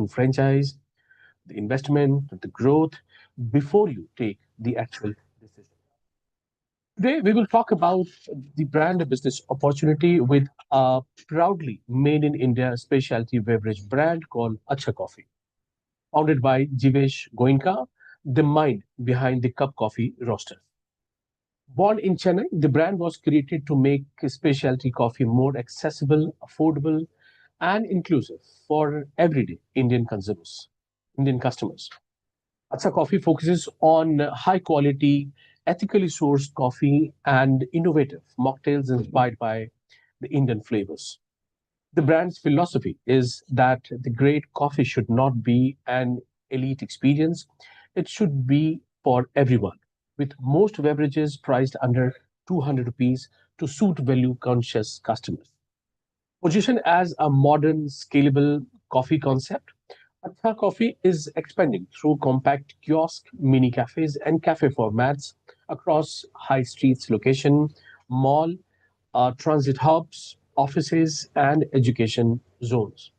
franchise, the investment, the growth, before you take the actual decision. Today, we will talk about the brand business opportunity with a proudly made in India specialty beverage brand called Acha Coffee, founded by Jivesh Goenka, the mind behind the Cup Coffee roasters. Born in Chennai, the brand was created to make specialty coffee more accessible, affordable, and inclusive for everyday Indian customers. Acha Coffee focuses on high quality, ethically sourced coffee and innovative mocktails inspired by the Indian flavors. The brand's philosophy is that the great coffee should not be an elite experience, it should be for everyone, with most beverages priced under 200 rupees to suit value conscious customers. Positioned as a modern, scalable coffee concept, Acha Coffee is expanding through compact kiosk, mini cafes, and cafe formats across high streets location, mall, transit hubs, offices, and education zones.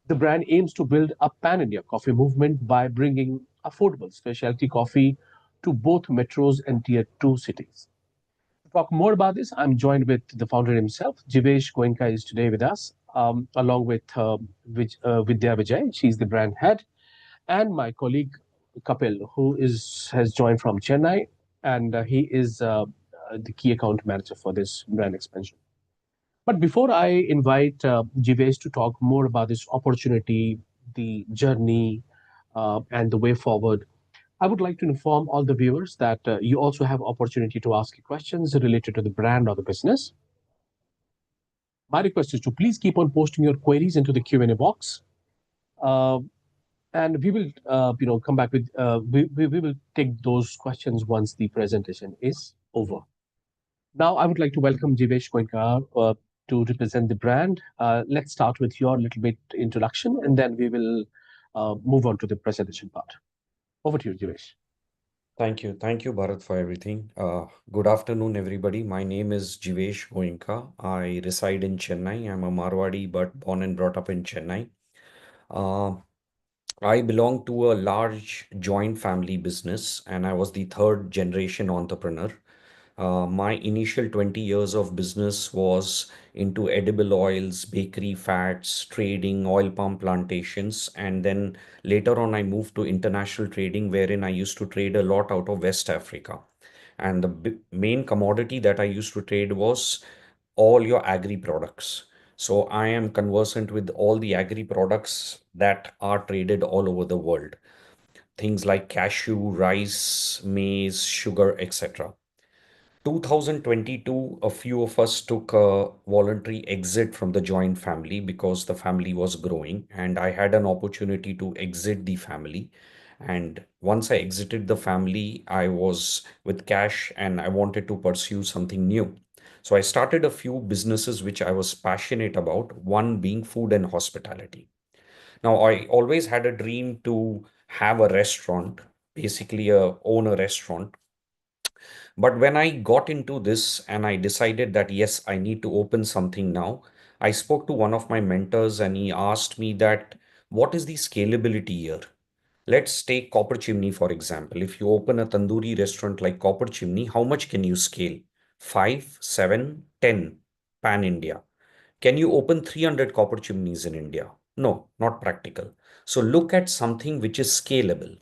The brand aims to build a pan India coffee movement by bringing affordable specialty coffee to both metros and tier 2 cities. To talk more about this, I'm joined with the founder himself. Jivesh Goenka is today with us, along with Vidya Vijay. She's the brand head, and my colleague Kapil, who has joined from Chennai, and he is the key account manager for this brand expansion. But before I invite Jivesh to talk more about this opportunity, the journey, and the way forward, I would like to inform all the viewers that you also have opportunity to ask questions related to the brand or the business. My request is to please keep on posting your queries into the Q&A box. Uh, and we will come back with we will take those questions once the presentation is over. Now I would like to welcome Jivesh Goenka to represent the brand. Let's start with your little bit introduction, and then we will move on to the presentation part. Over to you, Jivesh. Thank you. Thank you, Bharat, for everything. Good afternoon, everybody. My name is Jivesh Goenka. I reside in Chennai. I'm a Marwadi, but born and brought up in Chennai. Uh, I belong to a large joint family business, and I was the third generation entrepreneur. My initial 20 years of business was into edible oils, bakery fats, trading, oil palm plantations, and then later on, I moved to international trading, wherein I used to trade a lot out of West Africa. And the main commodity that I used to trade was all your agri products. So I am conversant with all the agri products that are traded all over the world. Things like cashew, rice, maize, sugar, etc. 2022, a few of us took a voluntary exit from the joint family because the family was growing, and I had an opportunity to exit the family. And once I exited the family, I was with cash and I wanted to pursue something new. So I started a few businesses which I was passionate about, one being food and hospitality. Now, I always had a dream to have a restaurant, basically own a restaurant. But when I got into this and I decided that yes, I need to open something now, I spoke to one of my mentors and he asked me that what is the scalability here? Let's take Copper Chimney for example. If you open a tandoori restaurant like Copper Chimney, how much can you scale? 5, 7, 10 pan India. Can you open 300 copper chimneys in India? No, not practical. So look at something which is scalable.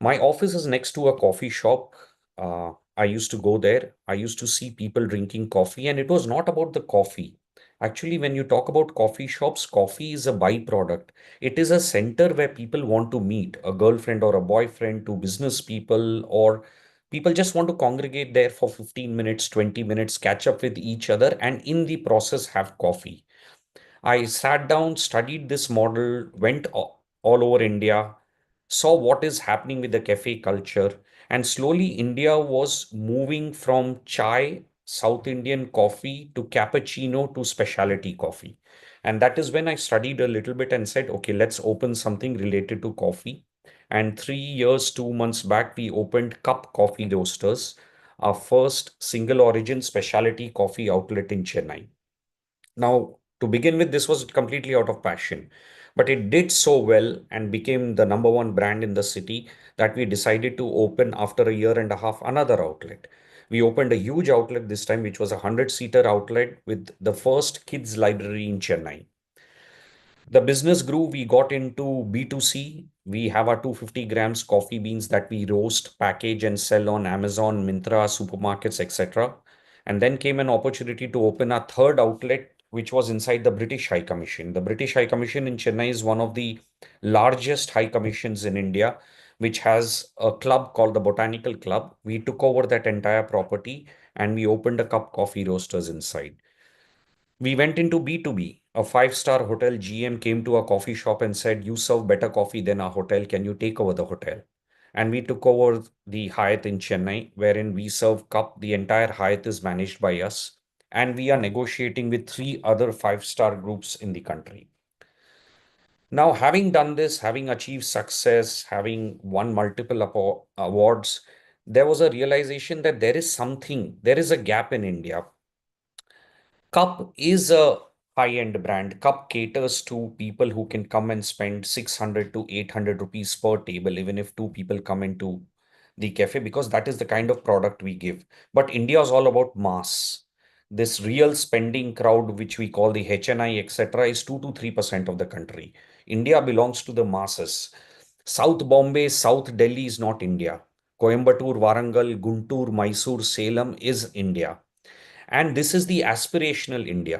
My office is next to a coffee shop. I used to go there. I used to see people drinking coffee, and it was not about the coffee. Actually, when you talk about coffee shops, coffee is a byproduct. It is a center where people want to meet a girlfriend or a boyfriend, two business people, or people just want to congregate there for 15 minutes, 20 minutes, catch up with each other, and in the process, have coffee. I sat down, studied this model, went all over India, saw what is happening with the cafe culture, and slowly India was moving from chai, South Indian coffee to cappuccino to specialty coffee. And that is when I studied a little bit and said, okay, let's open something related to coffee. And 3 years, 2 months back, we opened Cup Coffee Roasters, our first single origin specialty coffee outlet in Chennai. Now, to begin with, this was completely out of passion. But it did so well and became the number one brand in the city that we decided to open after a year and a half another outlet. We opened a huge outlet this time, which was a 100-seater outlet with the first kids library in Chennai. The business grew. We got into B2C. We have our 250 grams coffee beans that we roast, package, and sell on Amazon, Myntra, supermarkets, etc. And then came an opportunity to open a third outlet, which was inside the British High Commission. The British High Commission in Chennai is one of the largest high commissions in India, which has a club called the Botanical Club. We took over that entire property and we opened a cup coffee roasters inside. We went into B2B. A five-star hotel GM came to a coffee shop and said, "You serve better coffee than our hotel. Can you take over the hotel?" And we took over the Hyatt in Chennai, wherein we serve cup. The entire Hyatt is managed by us. And we are negotiating with three other five-star groups in the country. Now, having done this, having achieved success, having won multiple awards, there was a realization that there is a gap in India. Cup is a high-end brand. Cup caters to people who can come and spend 600 to 800 rupees per table, even if two people come into the cafe, because that is the kind of product we give. But India is all about mass. This real spending crowd, which we call the HNI, etc., is 2 to 3% of the country. India belongs to the masses. South Bombay, South Delhi is not India. Coimbatore, Warangal, Guntur, Mysore, Salem is India. And this is the aspirational India.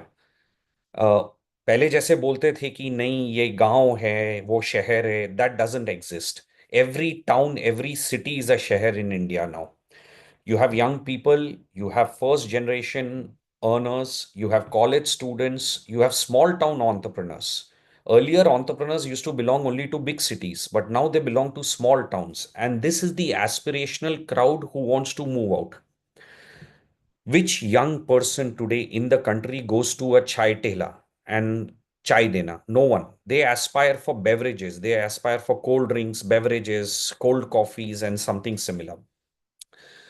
पहले जैसे बोलते थे कि नहीं ये गांव है वो शहर है, that doesn't exist. Every town every city is a shahar in India now. You have young people, you have first generation earners, you have college students, you have small town entrepreneurs. Earlier, entrepreneurs used to belong only to big cities, but now they belong to small towns. And this is the aspirational crowd who wants to move out. Which young person today in the country goes to a chai tela and chai dena? No one. They aspire for beverages. They aspire for cold drinks, beverages, cold coffees, and something similar.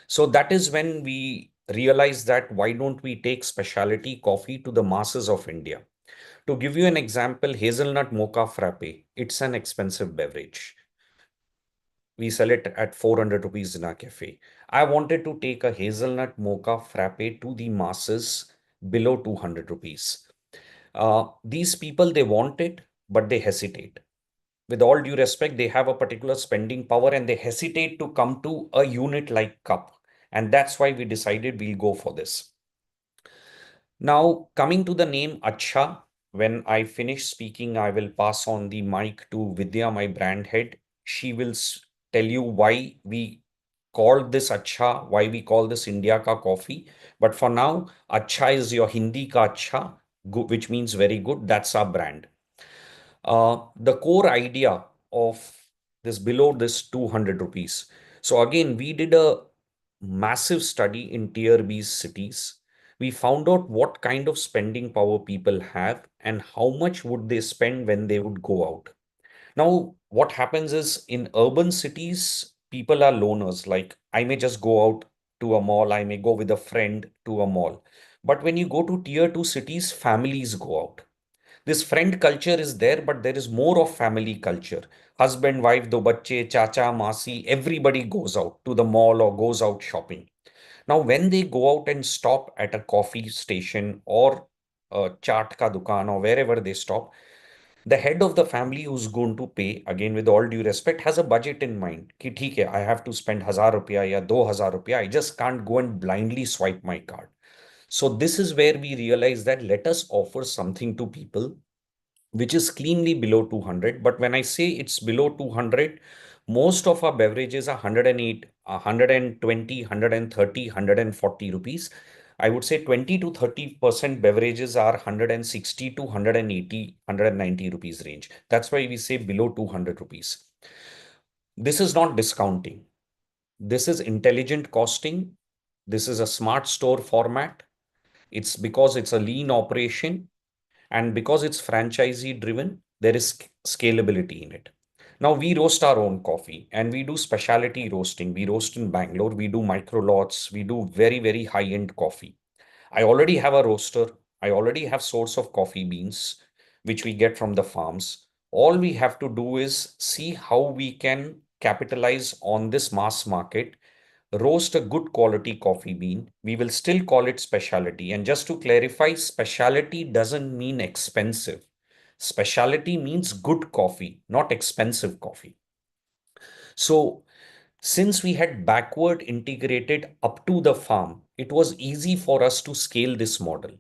So that is when we realize that why don't we take specialty coffee to the masses of India? To give you an example, hazelnut mocha frappe, it's an expensive beverage. We sell it at 400 rupees in our cafe. I wanted to take a hazelnut mocha frappe to the masses below 200 rupees. These people, they want it, but they hesitate. With all due respect, they have a particular spending power and they hesitate to come to a unit like Cup. And that's why we decided we'll go for this. Now, coming to the name Acha, when I finish speaking, I will pass on the mic to Vidya, my brand head. She will tell you why we called this Acha, why we call this India ka coffee. But for now, Acha is your Hindi ka Acha, which means very good. That's our brand. The core idea of this below this 200 rupees. So again, we did a massive study in tier B cities. We found out what kind of spending power people have and how much would they spend when they would go out. Now, what happens is in urban cities, people are loners. Like I may just go out to a mall, I may go with a friend to a mall. But when you go to tier 2 cities, families go out. This friend culture is there, but there is more of family culture. Husband, wife, do bacche, chacha, masi, everybody goes out to the mall or goes out shopping. Now, when they go out and stop at a coffee station or a chaat ka dukan or wherever they stop, the head of the family who's going to pay, again with all due respect, has a budget in mind. Ki theek hai, I have to spend 1000 rupiah ya 2000 rupiah. I just can't go and blindly swipe my card. So this is where we realize that let us offer something to people which is cleanly below 200. But when I say it's below 200, most of our beverages are 108, 120, 130, 140 rupees. I would say 20 to 30% beverages are 160 to 180, 190 rupees range. That's why we say below 200 rupees. This is not discounting. This is intelligent costing. This is a smart store format. It's because it's a lean operation and because it's franchisee driven, there is scalability in it. Now we roast our own coffee and we do specialty roasting. We roast in Bangalore, we do micro lots, we do very, very high end coffee. I already have a roaster. I already have source of coffee beans, which we get from the farms. All we have to do is see how we can capitalize on this mass market, roast a good quality coffee bean. We will still call it specialty. And just to clarify, specialty doesn't mean expensive. Specialty means good coffee, not expensive coffee. So, since we had backward integrated up to the farm, it was easy for us to scale this model.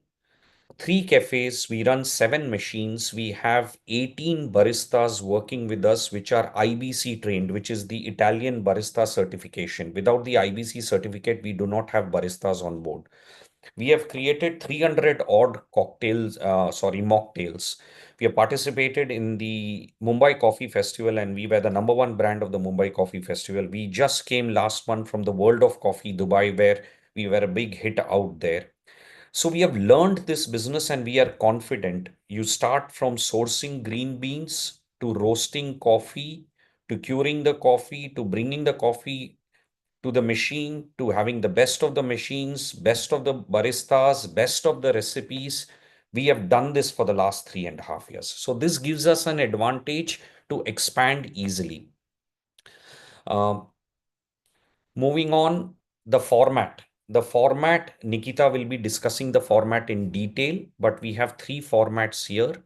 Three cafes, we run seven machines, we have 18 baristas working with us, which are IBC trained, which is the Italian barista certification. Without the IBC certificate, we do not have baristas on board. We have created 300 odd mocktails. We have participated in the Mumbai Coffee Festival and we were the number one brand of the Mumbai Coffee Festival. We just came last month from the World of Coffee, Dubai, where we were a big hit out there. So we have learned this business and we are confident. You start from sourcing green beans to roasting coffee to curing the coffee to bringing the coffee to the machine to having the best of the machines, best of the baristas, best of the recipes. We have done this for the last 3.5 years. So this gives us an advantage to expand easily. Um, Moving on, the format. The format, Nikita will be discussing the format in detail, but we have three formats here.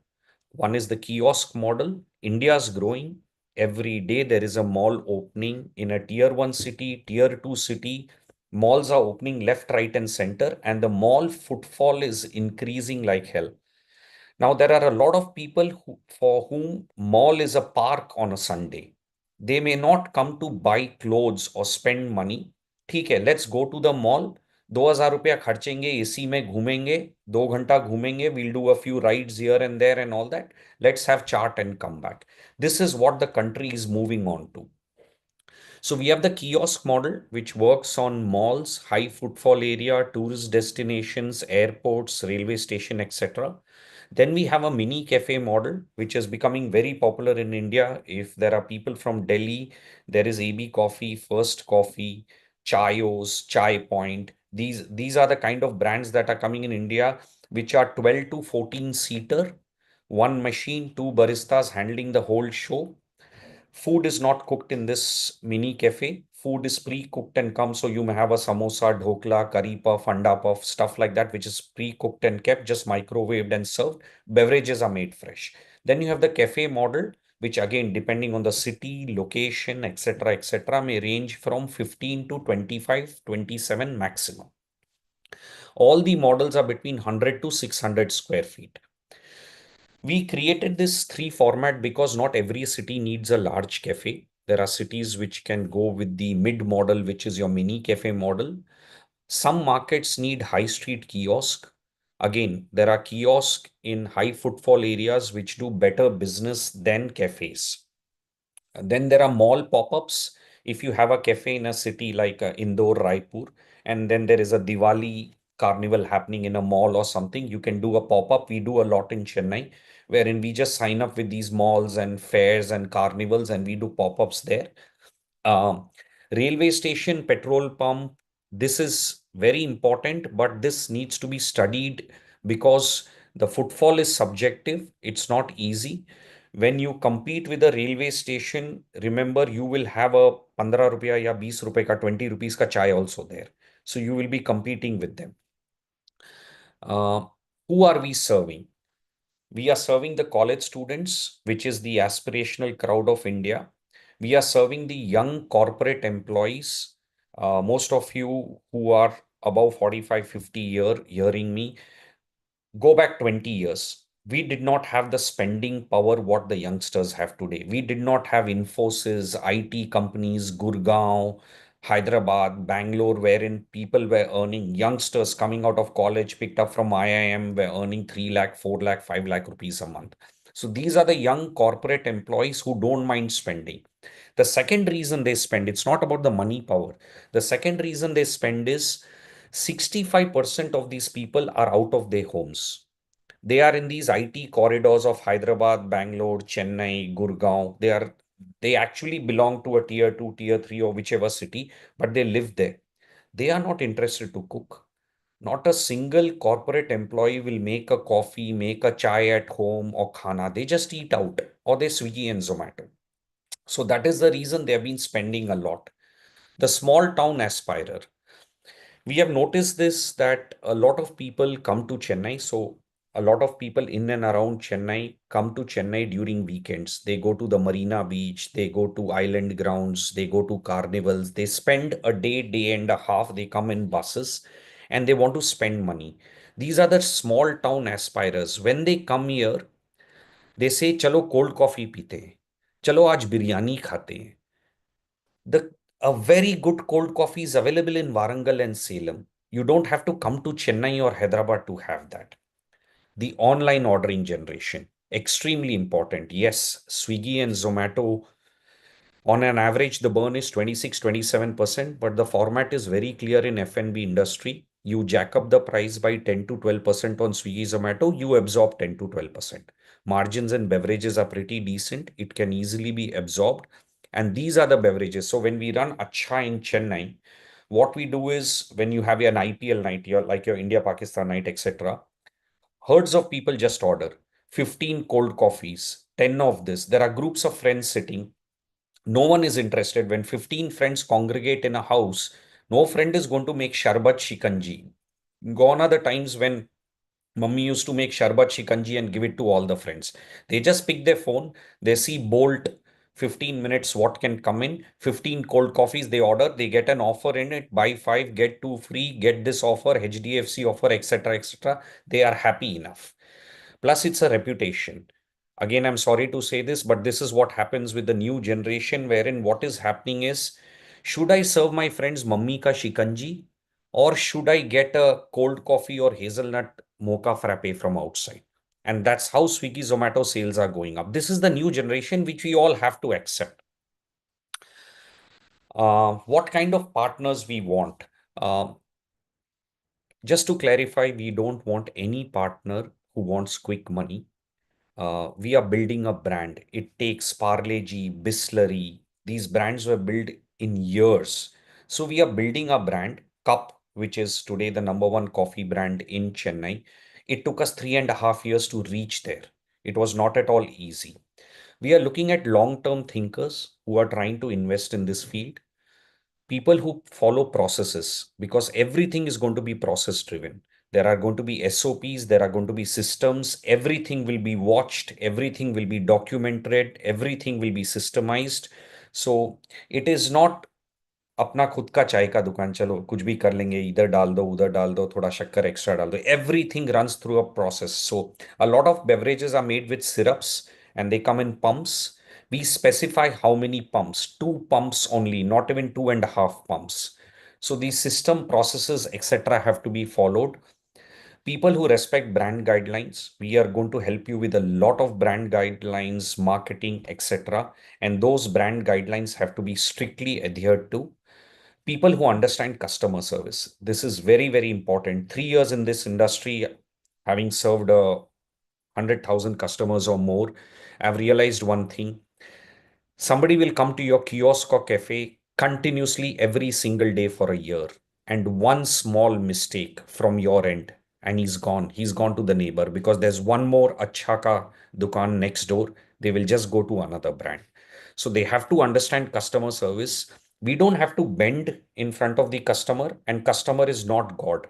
One is the kiosk model. India is growing. Every day there is a mall opening in a tier one city, tier two city. Malls are opening left, right, and center, and the mall footfall is increasing like hell. Now, there are a lot of people for whom mall is a park on a Sunday. They may not come to buy clothes or spend money. ठीक है, let's go to the mall. 2,000 रुपया खर्चेंगे, AC में घूमेंगे, 2 घंटा घूमेंगे, we'll do a few rides here and there and all that. Let's have chart and come back. This is what the country is moving on to. So we have the kiosk model, which works on malls, high footfall area, tourist destinations, airports, railway station, etc. Then we have a mini cafe model, which is becoming very popular in India. If there are people from Delhi, there is AB Coffee, First Coffee, Chayos, Chai Point. These are the kind of brands that are coming in India, which are 12 to 14 seater, one machine, two baristas handling the whole show. Food is not cooked in this mini cafe. Food is pre-cooked and comes. So you may have a samosa, dhokla, curry puff, anda puff, stuff like that, which is pre-cooked and kept, just microwaved and served. Beverages are made fresh. Then you have the cafe model, which again, depending on the city, location, etc., may range from 15 to 25, 27 maximum. All the models are between 100 to 600 square feet. We created this three format because not every city needs a large cafe. There are cities which can go with the mid model, which is your mini cafe model. Some markets need high street kiosk. Again, there are kiosks in high footfall areas which do better business than cafes. Then there are mall pop-ups. If you have a cafe in a city like Indore, Raipur, and then there is a Diwali carnival happening in a mall or something, you can do a pop-up. We do a lot in Chennai, wherein we just sign up with these malls and fairs and carnivals, and we do pop-ups there. Um, Railway station, petrol pump, this is very important, but this needs to be studied because the footfall is subjective. It's not easy. When you compete with a railway station, remember you will have a 15 rupiya या 20 रुपए का 20 rupees का chai also there. So you will be competing with them. Uh, who are we serving? We are serving the college students, which is the aspirational crowd of India. We are serving the young corporate employees. Most of you who are above 45, 50 hearing me, go back 20 years. We did not have the spending power what the youngsters have today. We did not have Infosys, IT companies, Gurgaon, Hyderabad, Bangalore, wherein people were earning, youngsters coming out of college, picked up from IIM, were earning 3 lakh, 4 lakh, 5 lakh rupees a month. So these are the young corporate employees who don't mind spending. The second reason they spend, it's not about the money power. The second reason they spend is 65% of these people are out of their homes. They are in these IT corridors of Hyderabad, Bangalore, Chennai, Gurgaon. They actually belong to a tier two, tier three, or whichever city, but they live there. They are not interested to cook. Not a single corporate employee will make a coffee, make a chai at home or khana. They just eat out or they Swiggy and Zomato. So that is the reason they have been spending a lot. The small town aspirer. We have noticed this that a lot of people come to Chennai. So a lot of people in and around Chennai come to Chennai during weekends. They go to the Marina Beach, they go to island grounds, they go to carnivals, they spend a day, day and a half, they come in buses and they want to spend money. These are the small town aspirers. When they come here, they say, चलो cold coffee पीते हैं, चलो आज बिरयानी खाते हैं. The A very good cold coffee is available in Warangal and Salem. You don't have to come to Chennai or Hyderabad to have that. The online ordering generation, extremely important. Yes, Swiggy and Zomato, on an average, the burn is 26-27%, but the format is very clear in F&B industry. You jack up the price by 10 to 12% on Swiggy, Zomato, you absorb 10 to 12%. Margins and beverages are pretty decent. It can easily be absorbed. And these are the beverages. So when we run Acha in Chennai, what we do is when you have an IPL night, like your India Pakistan night, etc., herds of people just order 15 cold coffees, 10 of this. There are groups of friends sitting. No one is interested. When 15 friends congregate in a house, no friend is going to make sharbat shikanji. Gone are the times when mummy used to make sharbat shikanji and give it to all the friends. They just pick their phone, they see Bolt, 15 minutes, what can come in, 15 cold coffees they order, they get an offer in it, buy five, get two free, get this offer, HDFC offer, etc., etc. They are happy enough. Plus, it's a reputation. Again, I'm sorry to say this, but this is what happens with the new generation, wherein what is happening is, should I serve my friends mummy ka shikanji, or should I get a cold coffee or hazelnut mocha frappe from outside? And that's how Swiggy Zomato sales are going up. This is the new generation which we all have to accept. What kind of partners we want? Uh, just to clarify, we don't want any partner who wants quick money. We are building a brand. It takes Parle-G, Bisleri. These brands were built in years. So we are building a brand, Cup, which is today the number one coffee brand in Chennai. It took us 3.5 years to reach there. It was not at all easy. We are looking at long-term thinkers who are trying to invest in this field, people who follow processes, because everything is going to be process driven. There are going to be SOPs, there are going to be systems, everything will be watched, everything will be documented, everything will be systemized. So it is not अपना खुद का चाय का दुकान, चलो कुछ भी कर लेंगे, इधर डाल दो उधर डाल दो थोड़ा शक्कर एक्स्ट्रा डाल दो. Everything runs through a process. So a lot of beverages are made with syrups and they come in pumps. We specify how many pumps, two pumps only, not even two and a half pumps. So these system processes etc have to be followed. People who respect brand guidelines, we are going to help you with a lot of brand guidelines, marketing etc, and those brand guidelines have to be strictly adhered to. People who understand customer service. This is very, very important. 3 years in this industry, having served 100,000 customers or more, I've realized one thing. Somebody will come to your kiosk or cafe continuously every single day for a year, and one small mistake from your end, and he's gone. He's gone to the neighbor because there's one more Acha ka dukan next door. They will just go to another brand. So they have to understand customer service. We don't have to bend in front of the customer, and customer is not God.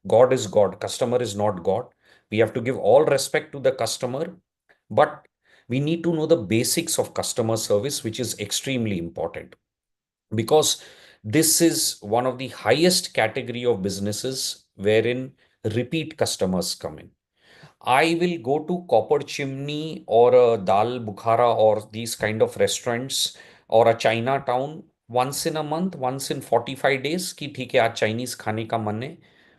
God is God. Customer is not God. We have to give all respect to the customer, but we need to know the basics of customer service, which is extremely important because this is one of the highest category of businesses wherein repeat customers come in. I will go to Copper Chimney or a Dal Bukhara or these kind of restaurants or a Chinatown once in a month, once in 45 days कि ठीक है आज Chinese खाने का मन है.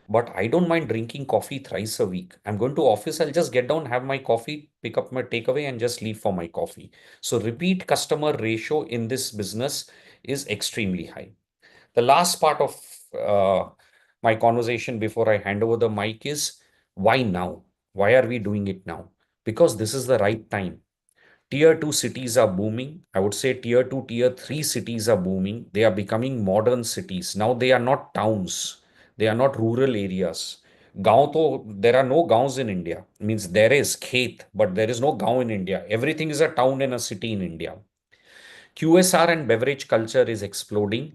But I don't mind drinking coffee thrice a week. I'm going to office, I'll just get down, have my coffee, pick up my takeaway and just leave for my coffee. So repeat customer ratio in this business is extremely high. The last part of my conversation before I hand over the mic is why now? Why are we doing it now? Because this is the right time. Tier 2 cities are booming. I would say tier 2, tier 3 cities are booming. They are becoming modern cities. Now they are not towns, they are not rural areas. Gaon to, there are no gaons in India. Means there is khet, but there is no gaon in India. Everything is a town and a city in India. QSR and beverage culture is exploding.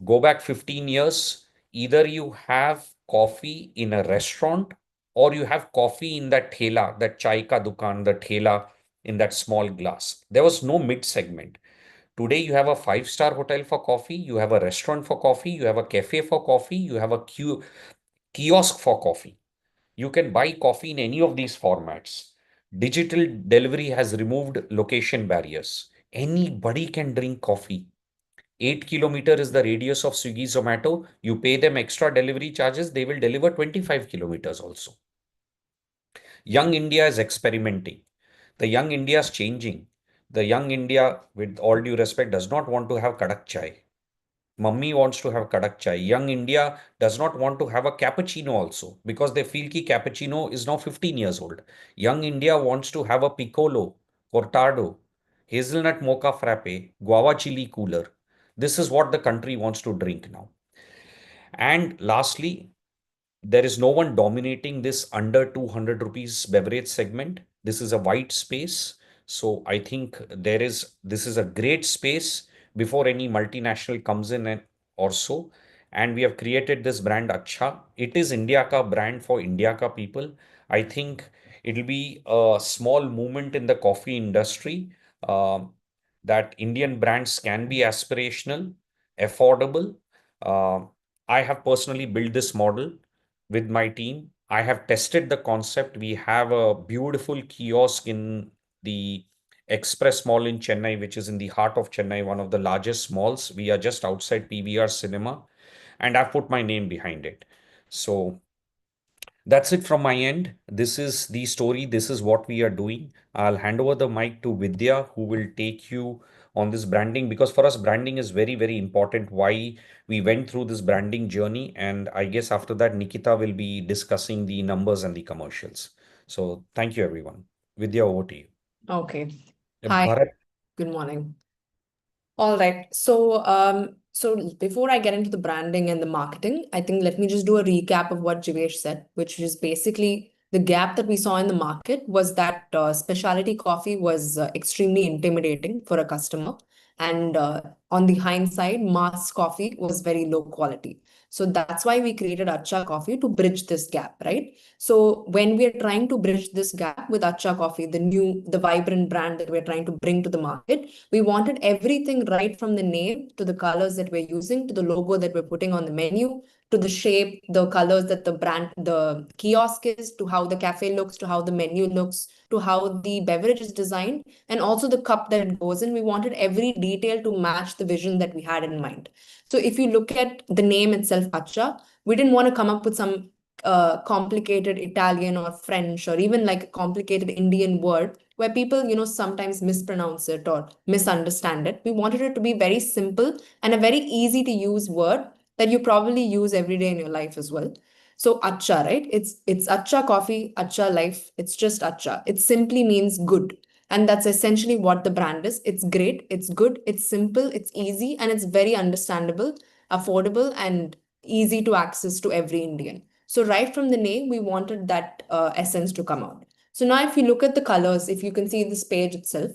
Go back 15 years, either you have coffee in a restaurant or you have coffee in that thela, that chai ka dukan, the thela in that small glass. There was no mid segment. Today, you have a five-star hotel for coffee, you have a restaurant for coffee, you have a cafe for coffee, you have a kiosk for coffee. You can buy coffee in any of these formats. Digital delivery has removed location barriers. Anybody can drink coffee. 8 kilometer is the radius of Swiggy Zomato. You pay them extra delivery charges, they will deliver 25 kilometers also. Young India is experimenting. The young India is changing. The young India, with all due respect, does not want to have kadak chai. Mummy wants to have kadak chai. Young India does not want to have a cappuccino also because they feel ki cappuccino is now 15 years old. Young India wants to have a piccolo, cortado, hazelnut mocha frappe, guava chili cooler. This is what the country wants to drink now. And lastly, there is no one dominating this under 200 rupees beverage segment. This is a white space. So I think this is a great space before any multinational comes in and or so. And we have created this brand Acha. It is India ka brand for India ka people. I think it'll be a small movement in the coffee industry, that Indian brands can be aspirational, affordable. Uh, I have personally built this model with my team. I have tested the concept. We have a beautiful kiosk in the Express Mall in Chennai, which is in the heart of Chennai, one of the largest malls. We are just outside PVR Cinema, and I've put my name behind it. So that's it from my end. This is the story. This is what we are doing. I'll hand over the mic to Vidya, who will take you on this branding because for us, branding is very, very important. Why we went through this branding journey. And I guess after that, Nikita will be discussing the numbers and the commercials. So thank you, everyone. Vidya, over to you. Okay. Hi, Bharat. good morning. All right. So before I get into the branding and the marketing, I think let me just do a recap of what Jivesh said, which is basically the gap that we saw in the market was that specialty coffee was extremely intimidating for a customer. And on the hindsight, mass coffee was very low quality. So that's why we created Acha Coffee to bridge this gap, right? So when we are trying to bridge this gap with Acha Coffee, the vibrant brand that we're trying to bring to the market, we wanted everything right from the name to the colors that we're using, to the logo that we're putting on the menu, to the shape, the colors that the kiosk is, to how the cafe looks, to how the menu looks, to how the beverage is designed, and also the cup that it goes in. We wanted every detail to match the vision that we had in mind. So if you look at the name itself, Acha, we didn't want to come up with some complicated Italian or French or even like a complicated Indian word where people, sometimes mispronounce it or misunderstand it. We wanted it to be very simple and a very easy to use word that you probably use every day in your life as well. So Acha, right? It's Acha coffee, Acha life. It's just Acha. It simply means good. And that's essentially what the brand is. It's great, it's good, it's simple, it's easy, and it's very understandable, affordable, and easy to access to every Indian. So right from the name, we wanted that essence to come out. So now if you look at the colors, if you can see this page itself,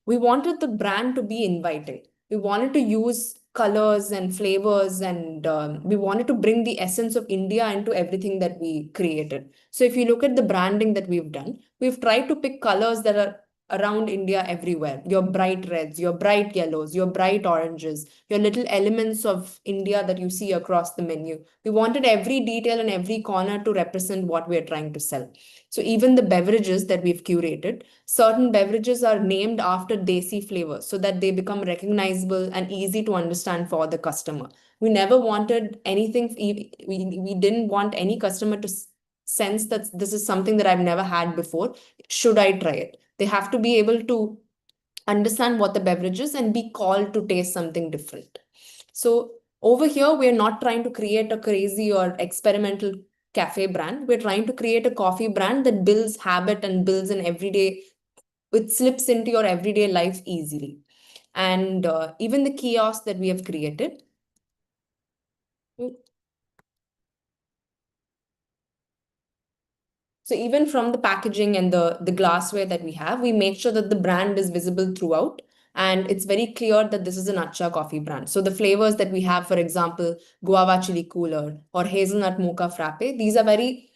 we wanted the brand to be inviting. We wanted to use colors and flavors, and we wanted to bring the essence of India into everything that we created. So if you look at the branding that we've done, we've tried to pick colors that are around India everywhere. Your bright reds, your bright yellows, your bright oranges, your little elements of India that you see across the menu. We wanted every detail and every corner to represent what we're trying to sell. So even the beverages that we've curated, certain beverages are named after desi flavors so that they become recognizable and easy to understand for the customer. We never wanted anything, we didn't want any customer to sense that this is something that I've never had before. Should I try it? They have to be able to understand what the beverage is and be called to taste something different. So over here, we're not trying to create a crazy or experimental cafe brand. We're trying to create a coffee brand that builds habit and builds an everyday, it slips into your everyday life easily. And even the kiosk that we have created, So even from the packaging and the glassware that we have, we make sure that the brand is visible throughout. And it's very clear that this is an Acha coffee brand. So the flavors that we have, for example, guava chili cooler or hazelnut mocha frappe, these are very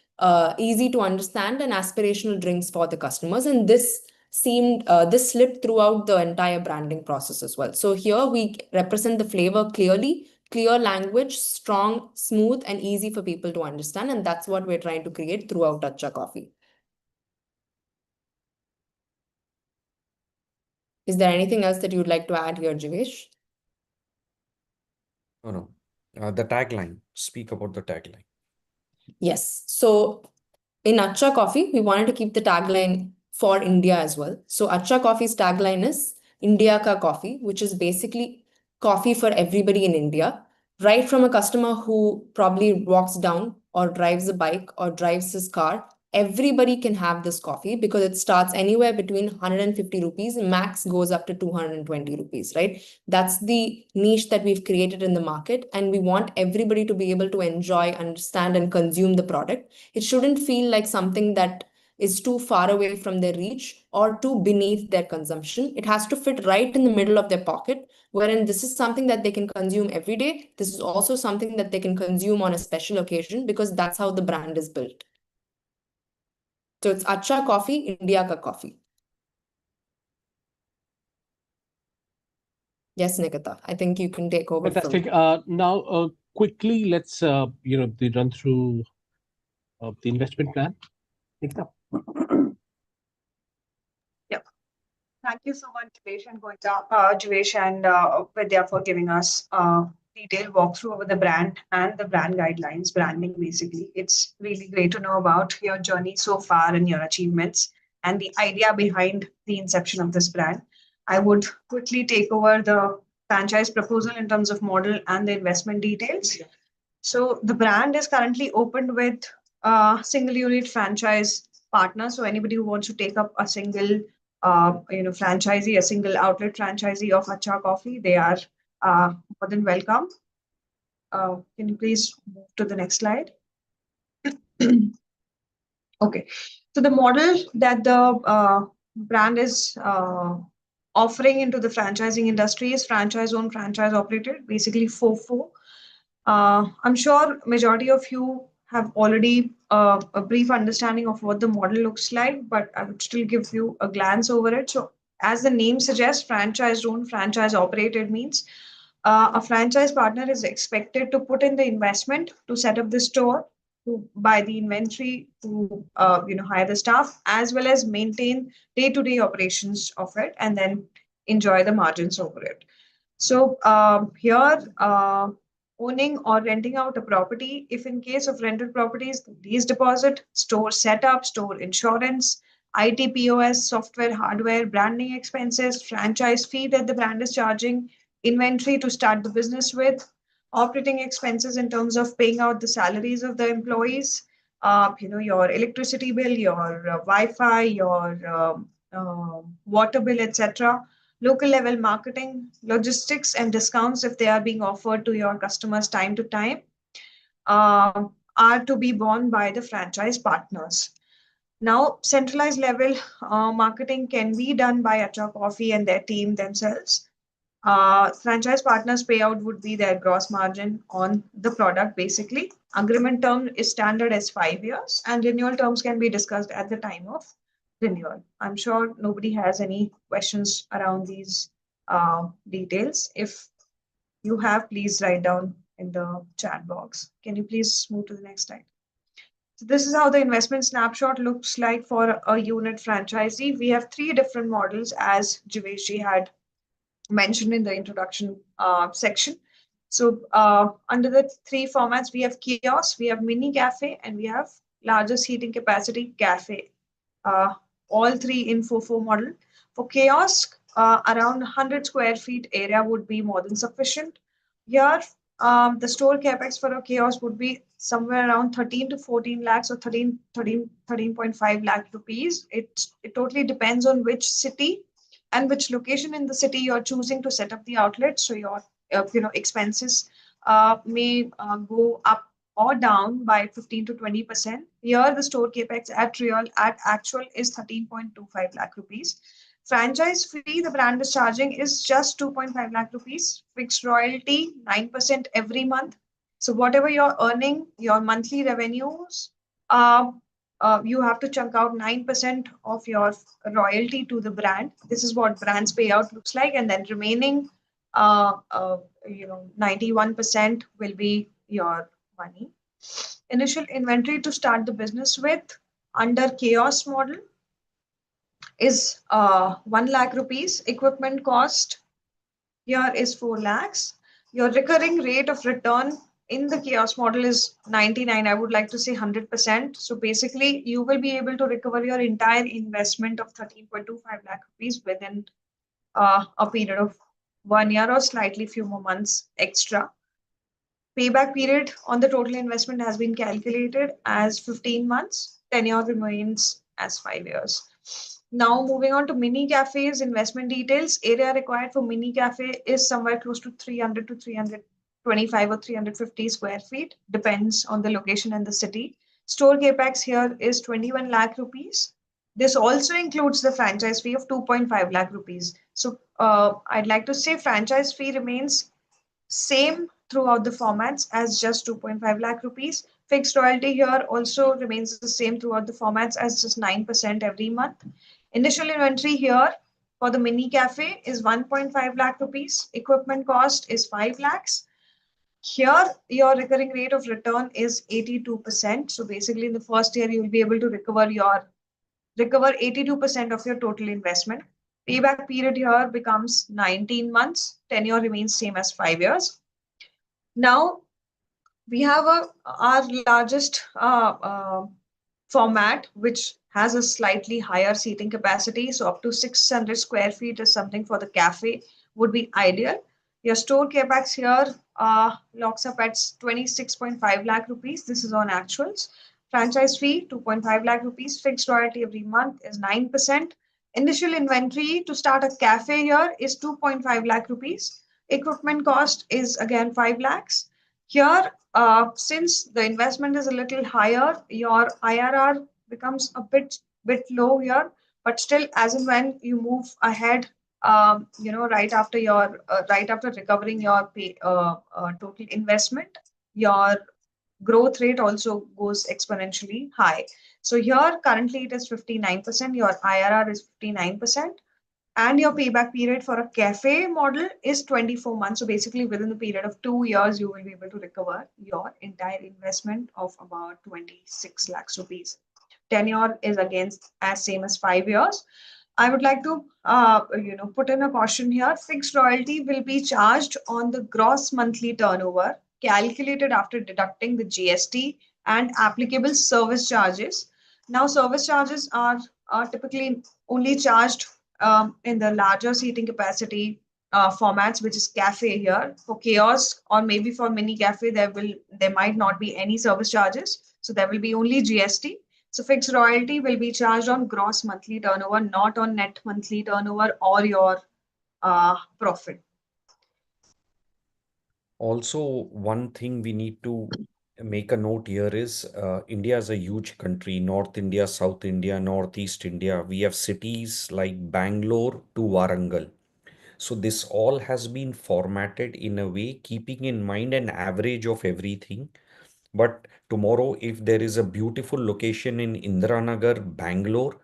easy to understand and aspirational drinks for the customers. And this slipped throughout the entire branding process as well. So here we represent the flavor clearly, clear language, strong, smooth, and easy for people to understand. And that's what we're trying to create throughout Acha Coffee. Is there anything else that you'd like to add here, Jivesh? No, no. The tagline. Speak about the tagline. Yes. So in Acha Coffee, we wanted to keep the tagline for India as well. So Acha Coffee's tagline is India Ka Coffee, which is basically coffee for everybody in India, right from a customer who probably walks down or drives a bike or drives his car. Everybody can have this coffee because it starts anywhere between 150 rupees, max goes up to 220 rupees, right? That's the niche that we've created in the market, and we want everybody to be able to enjoy, understand, and consume the product. It shouldn't feel like something that is too far away from their reach or too beneath their consumption. It has to fit right in the middle of their pocket, wherein this is something that they can consume every day. This is also something that they can consume on a special occasion because that's how the brand is built. So it's Acha Coffee, India Ka Coffee. Yes, Nikita, I think you can take over from. Fantastic. Now, quickly, let's run through the investment plan. Nikita. Yeah. Thank you so much, Jivesh and Jivesh and Vidya for giving us a detailed walkthrough over the brand and the brand guidelines, branding basically. It's really great to know about your journey so far and your achievements and the idea behind the inception of this brand. I would quickly take over the franchise proposal in terms of model and the investment details. So the brand is currently opened with a single unit franchise partner. So anybody who wants to take up a single, franchisee, a single outlet franchisee of Acha Coffee, they are more than welcome. Can you please move to the next slide? Okay. So the model that the brand is offering into the franchising industry is franchise owned, franchise operated, basically FOFO. I'm sure majority of you have already a brief understanding of what the model looks like, but I would still give you a glance over it. So as the name suggests, franchise owned, franchise operated means a franchise partner is expected to put in the investment to set up the store, to buy the inventory, to hire the staff, as well as maintain day-to-day operations of it, and then enjoy the margins over it. So here, owning or renting out a property, if in case of rented properties, lease deposit, store setup, store insurance, IT, POS, software, hardware, branding expenses, franchise fee that the brand is charging, inventory to start the business with, operating expenses in terms of paying out the salaries of the employees, your electricity bill, your Wi-Fi, your water bill, etc. Local level marketing, logistics, and discounts if they are being offered to your customers time to time uh, are to be borne by the franchise partners. Now, centralized level marketing can be done by Acha Coffee and their team themselves. Franchise partners payout would be their gross margin on the product basically. Agreement term is standard as 5 years, and renewal terms can be discussed at the time of renewal. I'm sure nobody has any questions around these details. If you have, please write down in the chat box. Can you please move to the next slide? So this is how the investment snapshot looks like for a unit franchisee. We have three different models, as Jivesh had mentioned in the introduction section. So under the three formats, we have kiosk, we have mini cafe, and we have larger seating capacity cafe. All three in FOFO model. For kiosk, around 100 square feet area would be more than sufficient. Here, the store capex for a kiosk would be somewhere around 13 to 14 lakhs or 13.5 lakh rupees. It totally depends on which city and which location in the city you're choosing to set up the outlet. So your expenses may go up or down by 15 to 20%. Here, the store capex at actual is 13.25 lakh rupees. Franchise fee the brand is charging is just 2.5 lakh rupees. Fixed royalty 9% every month. So whatever you're earning, your monthly revenues, uh, you have to chunk out 9% of your royalty to the brand. This is what brand's payout looks like, and then remaining, uh, uh, 91% will be your money. Initial inventory to start the business with under chaos model is 1 lakh rupees. Equipment cost here is 4 lakhs. Your recurring rate of return in the chaos model is 99. I would like to say 100%. So basically, you will be able to recover your entire investment of 13.25 lakh rupees within a period of 1 year or slightly few more months extra. Payback period on the total investment has been calculated as 15 months. Tenure remains as 5 years. Now moving on to mini cafes, investment details. Area required for mini cafe is somewhere close to 300 to 325 or 350 square feet, depends on the location and the city. Store capex here is 21 lakh rupees. This also includes the franchise fee of 2.5 lakh rupees. So I'd like to say franchise fee remains same throughout the formats as just 2.5 lakh rupees. Fixed royalty here also remains the same throughout the formats as just 9% every month. Initial inventory here for the mini cafe is 1.5 lakh rupees. Equipment cost is 5 lakhs. Here, your recurring rate of return is 82%. So basically, in the first year, you will be able to recover 82% of your total investment. Payback period here becomes 19 months. Tenure remains same as 5 years. Now we have our largest format, which has a slightly higher seating capacity. So up to 600 square feet is something for the cafe would be ideal. Your store capex here locks up at 26.5 lakh rupees. This is on actuals. Franchise fee 2.5 lakh rupees. Fixed royalty every month is 9%. Initial inventory to start a cafe here is 2.5 lakh rupees. Equipment cost is again 5 lakhs. Here, since the investment is a little higher, your IRR becomes a bit low here, but still, as and when you move ahead, right after recovering your total investment, your growth rate also goes exponentially high. So here, currently it is 59%. Your IRR is 59%, and your payback period for a cafe model is 24 months. So basically, within the period of 2 years, you will be able to recover your entire investment of about 26 lakhs rupees. Tenure is again as same as 5 years. I would like to put in a caution here. Fixed royalty will be charged on the gross monthly turnover, calculated after deducting the GST and applicable service charges. Now, service charges are typically only charged in the larger seating capacity formats, which is cafe here. For kiosk or maybe for mini cafe, there might not be any service charges, so there will be only GST. So fixed royalty will be charged on gross monthly turnover, not on net monthly turnover or your profit. Also, one thing we need to make a note here is India is a huge country, North India, South India, Northeast India. We have cities like Bangalore to Warangal. So this all has been formatted in a way, keeping in mind an average of everything. But tomorrow, if there is a beautiful location in Indiranagar, Bangalore,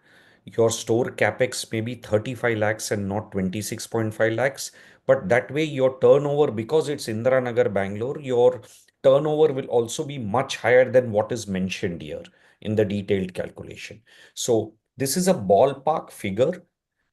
your store capex may be 35 lakhs and not 26.5 lakhs. But that way, your turnover, because it's Indiranagar, Bangalore, your turnover will also be much higher than what is mentioned here in the detailed calculation. So this is a ballpark figure,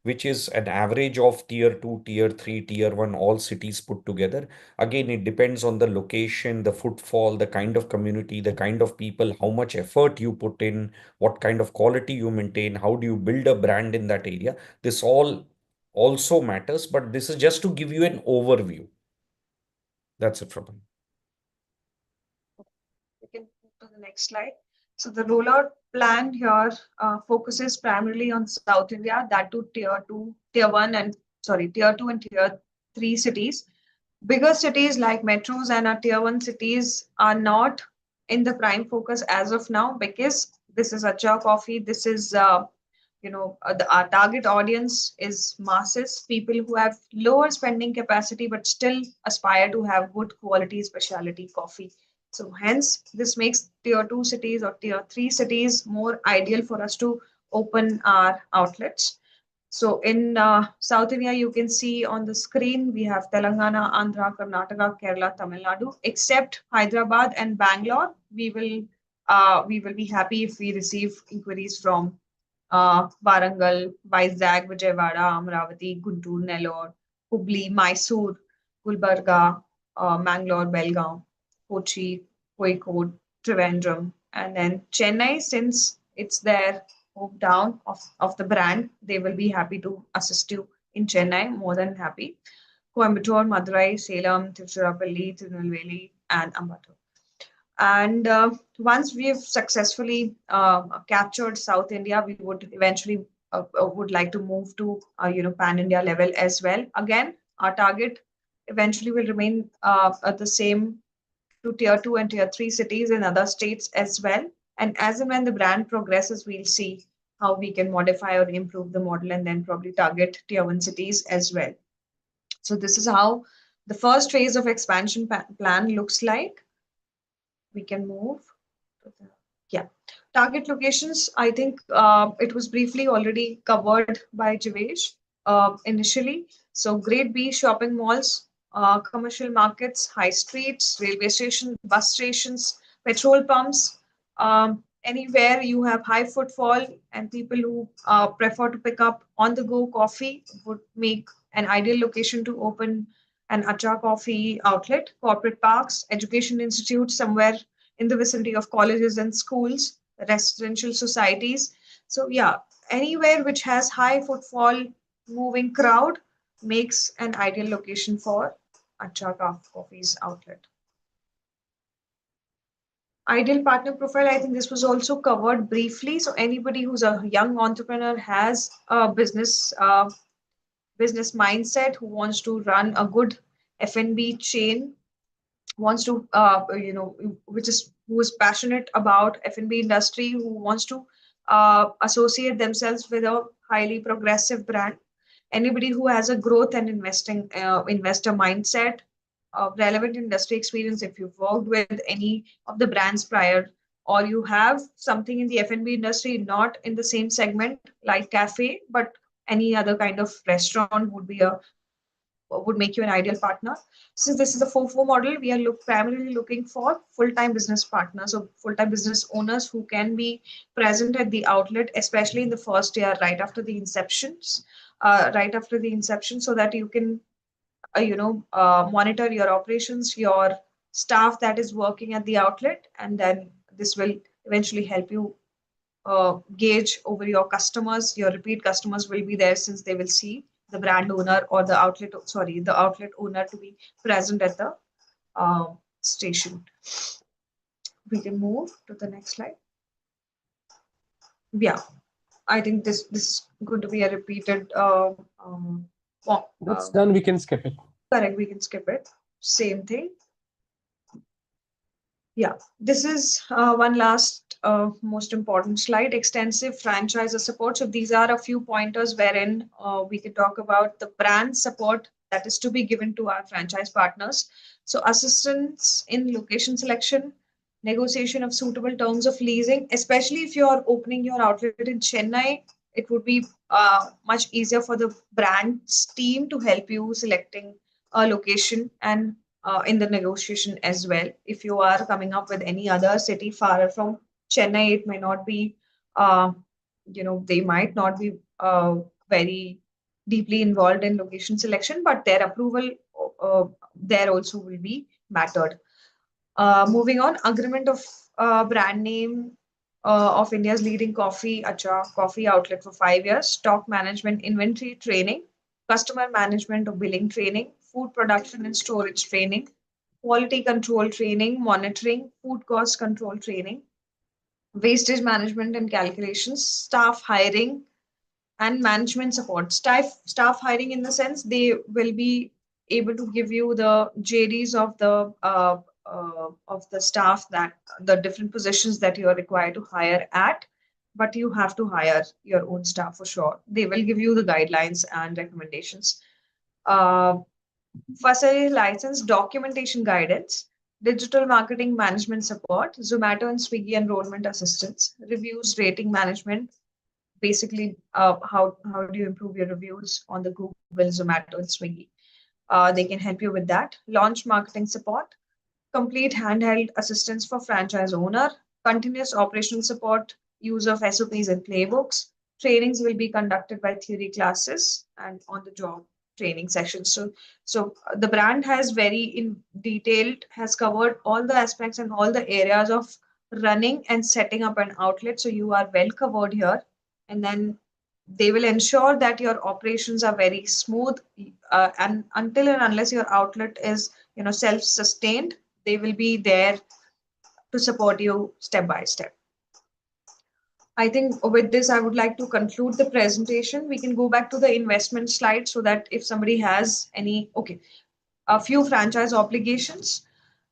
which is an average of tier 2, tier 3, tier 1, all cities put together. Again, it depends on the location, the footfall, the kind of community, the kind of people, how much effort you put in, what kind of quality you maintain, how do you build a brand in that area. This all also matters, but this is just to give you an overview. That's it from me. We can move to the next slide. So the rollout plan here focuses primarily on South India, that to tier two and tier three cities. Bigger cities like metros and our tier one cities are not in the prime focus as of now, because this is Acha coffee. This is our target audience is masses, people who have lower spending capacity but still aspire to have good quality specialty coffee. So hence this makes tier 2 cities or tier 3 cities more ideal for us to open our outlets. So in South India, you can see on the screen we have Telangana, Andhra, Karnataka, Kerala, Tamil Nadu. Except Hyderabad and Bangalore, we will be happy if we receive inquiries from Warangal, Vizag, Vijayawada, Amravati, Guntur, Nellore, Hubli, Mysore, Gulbarga, Mangalore, Belgaum, Kochi, Kozhikode, Trivandrum, and then Chennai, since it's their hometown of the brand, they will be happy to assist you in Chennai, more than happy. Coimbatore, Madurai, Salem, Tiruchirappalli, Tirunelveli, and Ambattur. And once we've successfully captured South India, we would eventually would like to move to pan India level as well. Again, our target eventually will remain at the same to tier 2 and tier 3 cities in other states as well. And as and when the brand progresses, we'll see how we can modify or improve the model and then probably target tier 1 cities as well. So this is how the first phase of expansion plan looks like. We can move to the, yeah, target locations. I think it was briefly already covered by Jivesh initially. So grade B shopping malls, commercial markets, high streets, railway stations, bus stations, petrol pumps, anywhere you have high footfall and people who prefer to pick up on the go coffee would make an ideal location to open an Acha coffee outlet. Corporate parks, education institutes somewhere in the vicinity of colleges and schools, residential societies. So yeah, anywhere which has high footfall, moving crowd makes an ideal location for Acha Coffee's outlet. Ideal partner profile, I think this was also covered briefly. So anybody who's a young entrepreneur has a business mindset, who wants to run a good F&B chain, wants to which is who is passionate about F&B industry, who wants to associate themselves with a highly progressive brand. Anybody who has a growth and investing investor mindset, relevant industry experience, if you've worked with any of the brands prior, or you have something in the F&B industry, not in the same segment like cafe, but any other kind of restaurant would make you an ideal partner. Since this is a 4-4 model, we are primarily looking for full-time business partners or full-time business owners who can be present at the outlet, especially in the first year, right after the inception, so that you can, monitor your operations, your staff that is working at the outlet, and then this will eventually help you gauge over your customers. Your repeat customers will be there since they will see the brand owner or the outlet owner to be present at the station. We can move to the next slide. Yeah, I think this is going to be a repeated. That's done. We can skip it. Correct. We can skip it. Same thing. Yeah, this is one last most important slide, extensive franchisor support. So these are a few pointers wherein we can talk about the brand support that is to be given to our franchise partners. So assistance in location selection, negotiation of suitable terms of leasing, especially if you are opening your outlet in Chennai, it would be much easier for the brand's team to help you selecting a location and in the negotiation as well. If you are coming up with any other city far from Chennai, it may not be, they might not be very deeply involved in location selection, but their approval there also will be mattered. Moving on, agreement of brand name of India's leading coffee, Acha coffee outlet for 5 years, stock management, inventory training, customer management or billing training, food production and storage training, quality control training, monitoring, food cost control training, wastage management and calculations, staff hiring, and management support. Staff hiring, in the sense they will be able to give you the JDs of the of the staff, that the different positions that you are required to hire at, but you have to hire your own staff for sure. They will give you the guidelines and recommendations. Uh, Facility license, documentation guidance, digital marketing management support, Zomato and Swiggy enrollment assistance, reviews, rating management. Basically, how do you improve your reviews on the Google, Zomato, and Swiggy? They can help you with that. Launch marketing support, complete handheld assistance for franchise owner, continuous operational support, use of SOPs and playbooks. Trainings will be conducted by theory classes and on the job training sessions. So the brand has very in detailed has covered all the aspects and all the areas of running and setting up an outlet. So you are well covered here, and then they will ensure that your operations are very smooth, and until and unless your outlet is self-sustained, they will be there to support you step by step. I think with this, I would like to conclude the presentation. We can go back to the investment slide so that if somebody has any, okay, a few franchise obligations.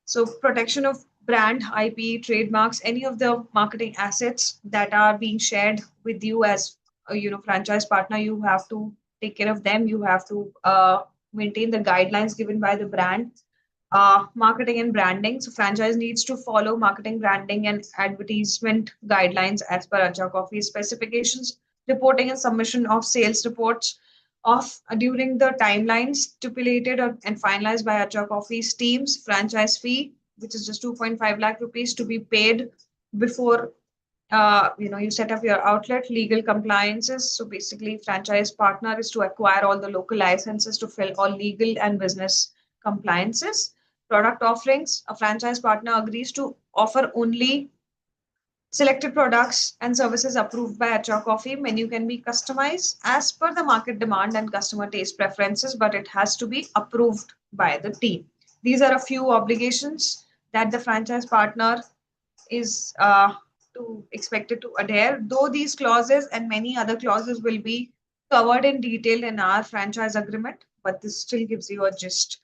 So protection of brand, IP, trademarks, any of the marketing assets that are being shared with you as a franchise partner, you have to take care of them. You have to maintain the guidelines given by the brand. Marketing and branding. So franchise needs to follow marketing, branding, and advertisement guidelines as per Acha Coffee specifications. Reporting and submission of sales reports of during the timelines stipulated and finalized by Acha Coffee's teams. Franchise fee, which is just 2.5 lakh rupees, to be paid before you set up your outlet. Legal compliances, so basically franchise partner is to acquire all the local licenses to fill all legal and business compliances. Product offerings, a franchise partner agrees to offer only selected products and services approved by Acha Coffee. Menu can be customized as per the market demand and customer taste preferences, but it has to be approved by the team. These are a few obligations that the franchise partner is to expected to adhere. Though these clauses and many other clauses will be covered in detail in our franchise agreement, but this still gives you a gist.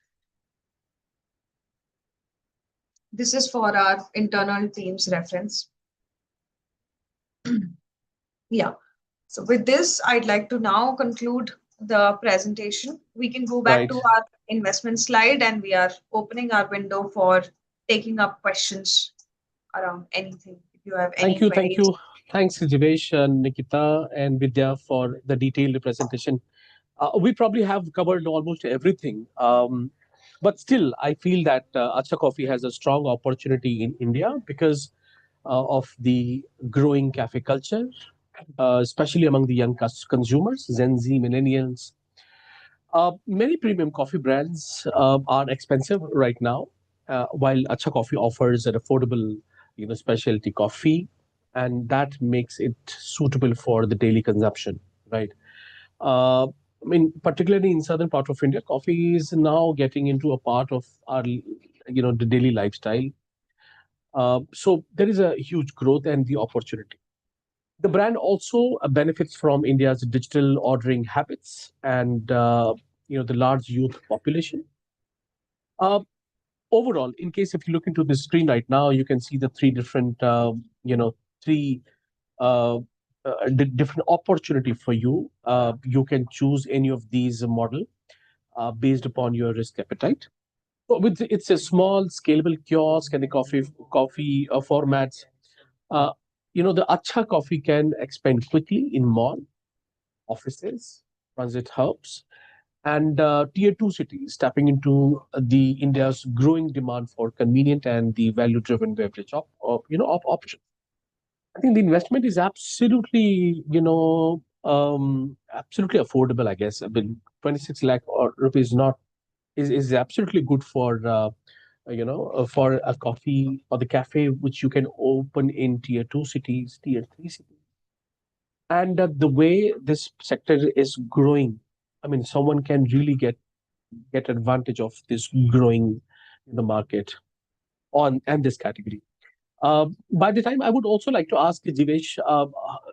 This is for our internal team's reference. Yeah. So with this, I'd like to now conclude the presentation. We can go back Right. to our investment slide, and we are opening our window for taking up questions around anything. If you have Thank any you. Thank queries. you. Thanks, Jivesh and Nikita and Vidya for the detailed presentation. We probably have covered almost everything. But still, I feel that Acha Coffee has a strong opportunity in India because of the growing cafe culture, especially among the young consumers, Gen Z, millennials. Many premium coffee brands are expensive right now, while Acha Coffee offers an affordable, specialty coffee, and that makes it suitable for the daily consumption, right? I mean, particularly in southern part of India, coffee is now getting into a part of our, the daily lifestyle. So there is a huge growth and the opportunity. The brand also benefits from India's digital ordering habits and the large youth population. Uh, Overall, in case if you look into the screen right now, you can see the three different, three uh, different opportunity for you. You can choose any of these model based upon your risk appetite. So with it's a small scalable kiosk and the coffee formats. Uh, the Acha coffee can expand quickly in mall, offices, transit hubs, and tier two cities, tapping into the India's growing demand for convenient and the value-driven beverage options. I think the investment is absolutely, absolutely affordable. I guess I mean 26 lakh or rupees not is absolutely good for a coffee or the cafe which you can open in tier two cities, tier three cities. And the way this sector is growing, I mean, someone can really get advantage of this growing in the market on and this category. By the time, I would also like to ask Jivesh,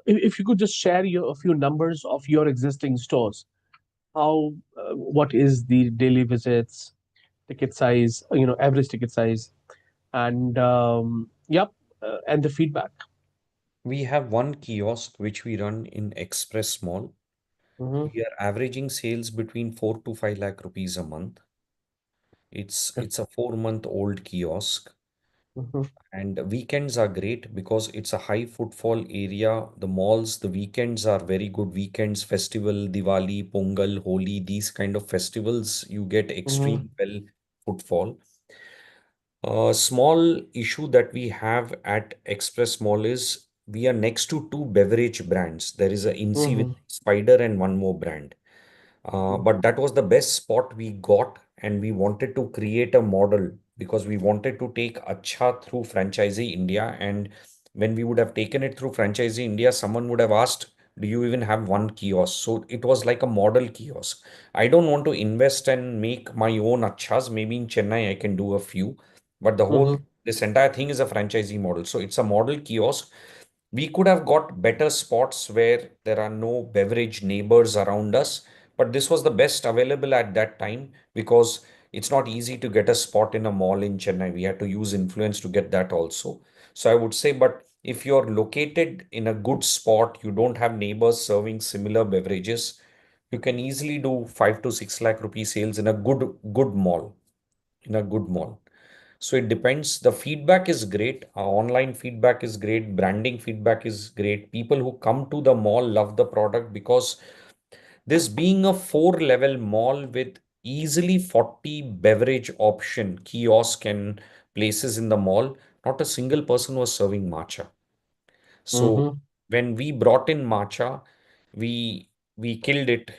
if you could just share a few numbers of your existing stores. What is the daily visits, ticket size, average ticket size, And yep, and the feedback. We have one kiosk which we run in Express Mall. Mm-hmm. We are averaging sales between 4 to 5 lakh rupees a month. It's a 4-month old kiosk. Mm-hmm. And weekends are great because it's a high footfall area. The malls, the weekends are very good. Weekends, festival, Diwali, Pongal, Holi, these kind of festivals, you get Mm-hmm. extreme well footfall. A small issue that we have at Express Mall is we are next to two beverage brands. There is a Inci with Mm-hmm. Spider and one more brand. But that was the best spot we got, and we wanted to create a model because we wanted to take Acha through Franchisee India. And when we would have taken it through Franchisee India, someone would have asked, do you even have one kiosk? So it was like a model kiosk. I don't want to invest and make my own Achas. Maybe in Chennai, I can do a few, but Mm-hmm. this entire thing is a franchisee model. So it's a model kiosk. We could have got better spots where there are no beverage neighbors around us, but this was the best available at that time because it's not easy to get a spot in a mall in Chennai. We had to use influence to get that also. So I would say, but if you're located in a good spot, you don't have neighbors serving similar beverages, you can easily do 5 to 6 lakh rupee sales in a good mall, in a good mall. So it depends. The feedback is great. Our online feedback is great. Branding feedback is great. People who come to the mall love the product because this being a four-level mall with easily 40 beverage option kiosk and places in the mall, not a single person was serving matcha. So Mm-hmm. when we brought in matcha, we killed it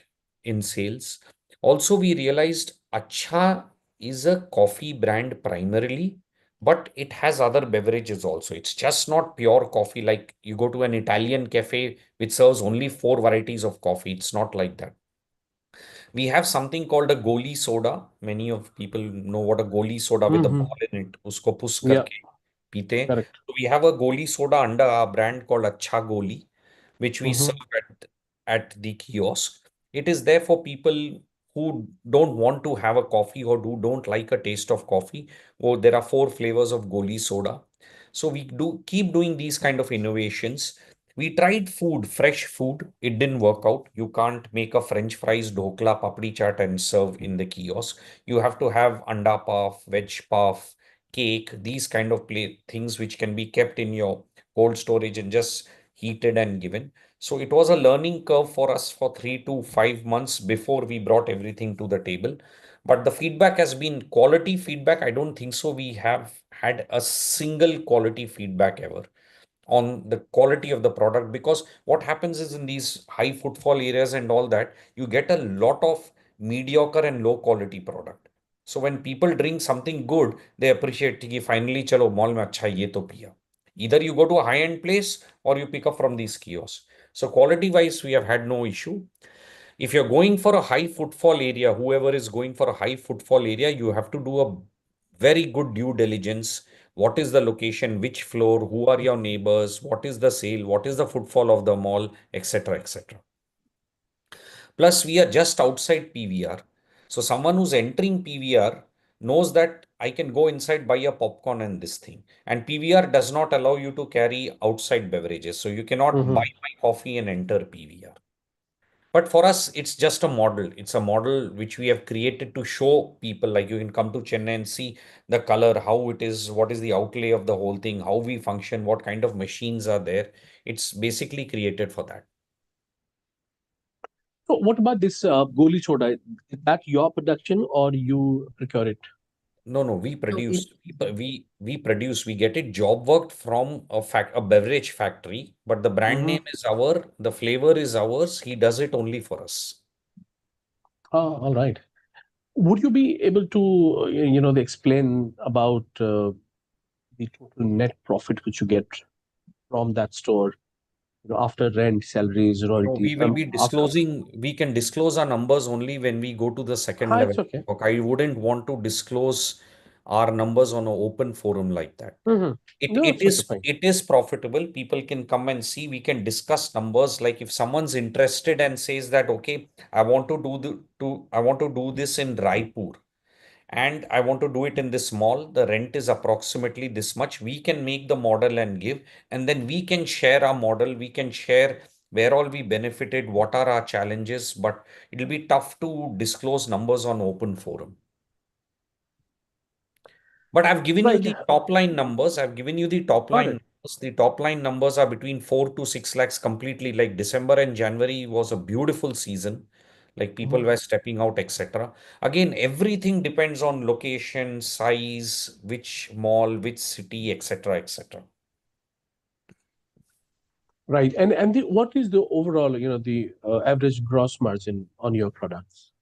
in sales. Also, we realized Acha is a coffee brand primarily, but it has other beverages also. It's just not pure coffee like you go to an Italian cafe which serves only four varieties of coffee. It's not like that. We have something called a goli soda. Many of people know what a goli soda with a Mm-hmm. ball in it. Usko push Yeah, karke पीते हैं. correct. So we have a goli soda under our brand called Acha Goli, which we Mm-hmm. serve at the kiosk. It is there for people who don't want to have a coffee or who don't like a taste of coffee. Oh, there are four flavors of goli soda. So we do keep doing these kind of innovations. We tried food, fresh food. It didn't work out. You can't make a French fries, dhokla, papdi chaat and serve in the kiosk. You have to have anda puff, veg puff, cake, these kind of things which can be kept in your cold storage and just heated and given. So it was a learning curve for us for 3 to 5 months before we brought everything to the table. But the feedback has been quality feedback. I don't think so. We have had a single quality feedback ever on the quality of the product because what happens is in these high footfall areas and all that, you get a lot of mediocre and low quality product. So when people drink something good, they appreciate कि finally चलो mall में अच्छा ये तो पिया. Either you go to a high end place or you pick up from these kiosks. So quality wise, we have had no issue. If you're going for a high footfall area, whoever is going for a high footfall area, you have to do a very good due diligence. What is the location, which floor, who are your neighbors, what is the sale, what is the footfall of the mall, etc. etc. Plus, we are just outside PVR. So, someone who's entering PVR knows that I can go inside, buy a popcorn and this thing. And PVR does not allow you to carry outside beverages. So, you cannot buy Mm-hmm. my coffee and enter PVR. But for us, it's just a model. It's a model which we have created to show people like you can come to Chennai and see the color, how it is, what is the outlay of the whole thing, how we function, what kind of machines are there. It's basically created for that. So, what about this goli soda? Is that your production or you procure it? No, no, we So it, produce. We produce. We get it job worked from a beverage factory, but the brand Mm-hmm. name is the flavor is ours. He does it only for us. All right. Would you be able to, explain about the total net profit which you get from that store, after rent, salaries, No, royalties? we will be After. disclosing, we can disclose our numbers only when we go to the second level. It's okay. Okay, I wouldn't want to disclose our numbers on an open forum like that. Mm-hmm. It No, it it's okay, is fine. it is profitable. People can come and see. We can discuss numbers. Like if someone's interested and says that, okay, I want to do this in Raipur and I want to do it in this mall. The rent is approximately this much. We can make the model and give, and then we can share our model. We can share where all we benefited, what are our challenges, but it'll be tough to disclose numbers on open forum. But I've given you Right. the top line numbers. I've given you the top Got line it. numbers. The top line numbers are between 4 to 6 lakhs completely. Like December and January was a beautiful season. Like people Mhm. were stepping out, etc. Again, everything depends on location, size, which mall, which city, etc., etc. Right. And what is the overall, the average gross margin on your products?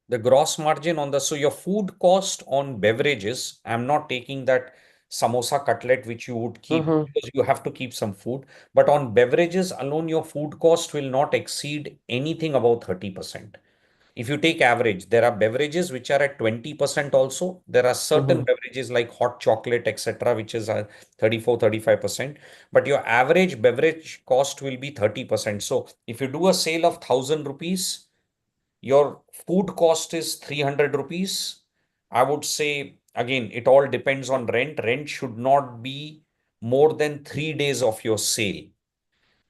The gross margin on the, so your food cost on beverages, I'm not taking that samosa cutlet which you would keep Mm-hmm. because you have to keep some food. But on beverages alone, your food cost will not exceed anything about 30%. If you take average, there are beverages which are at 20% also. There are certain Mm-hmm. beverages like hot chocolate, etc., which is 34, 35%. But your average beverage cost will be 30%. So if you do a sale of 1,000 rupees, your food cost is 300 rupees. I would say, again, it all depends on rent. Rent should not be more than 3 days of your sale.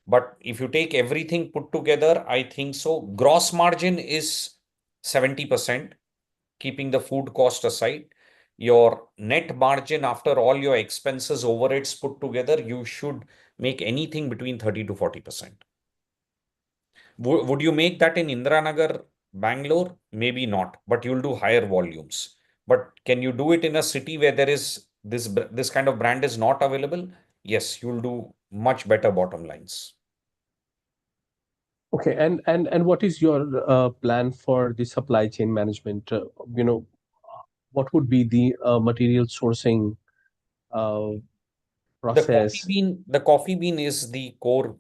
But if you take everything put together, I think so. Gross margin is 70%, keeping the food cost aside. Your net margin after all your expenses, overheads put together, you should make anything between 30 to 40%. Would you make that in Indiranagar, Bangalore? Maybe not, but you'll do higher volumes. But can you do it in a city where there is this kind of brand is not available? Yes, you'll do much better bottom lines. Okay. And what is your plan for the supply chain management? You know, what would be the material sourcing uh, process? The coffee bean is the core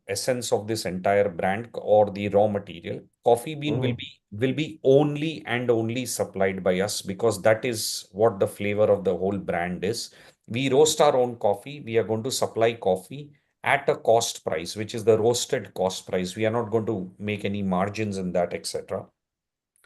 essence of this entire brand or the raw material. Coffee bean Mhm. will be only and only supplied by us because that is what the flavor of the whole brand is. We roast our own coffee. We are going to supply coffee at a cost price, which is the roasted cost price. We are not going to make any margins in that, etc.